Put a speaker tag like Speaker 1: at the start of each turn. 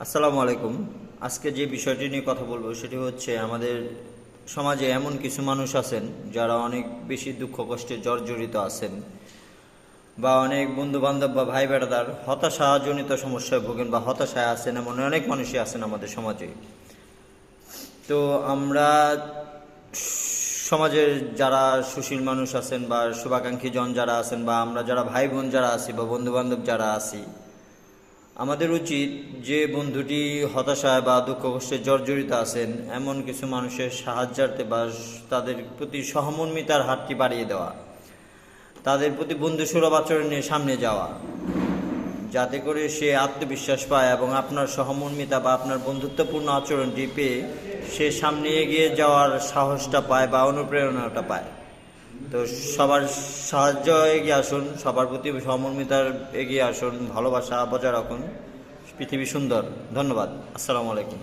Speaker 1: আসসালামু আলাইকুম। আজকে যে বিষয়টি নিয়ে কথা বলবো সেটি হচ্ছে আমাদের সমাজে এমন কিছু মানুষ আছেন যারা অনেক বেশি দুঃখ কষ্টে জর্জরিত আছেন, বা অনেক বন্ধু বান্ধব বা ভাই বেড়াদার হতাশাজনিত সমস্যায় ভোগেন বা হতাশায় আছেন, এমন অনেক মানুষই আছেন আমাদের সমাজে। তো আমরা সমাজের যারা সুশীল মানুষ আছেন বা শুভাকাঙ্ক্ষী জন যারা আছেন, বা আমরা যারা ভাই বোন যারা আছি বা বন্ধু বান্ধব যারা আছি, আমাদের উচিত যে বন্ধুটি হতাশায় বা দুঃখ কষ্টে জর্জরিত আছেন এমন কিছু মানুষের সাহায্যার্থে বা তাদের প্রতি সহমর্মিতার হাতটি বাড়িয়ে দেওয়া, তাদের প্রতি বন্ধুসুলভ আচরণ নিয়ে সামনে যাওয়া, যাতে করে সে আত্মবিশ্বাস পায় এবং আপনার সহমর্মিতা বা আপনার বন্ধুত্বপূর্ণ আচরণটি পেয়ে সে সামনে এগিয়ে যাওয়ার সাহসটা পায় বা অনুপ্রেরণাটা পায়। তো সবার সাহায্য এগিয়ে আসুন, সবার প্রতি সহমর্মিতার এগিয়ে আসুন, ভালোবাসা বজায় রাখুন। পৃথিবী সুন্দর। ধন্যবাদ। আসসালামু আলাইকুম।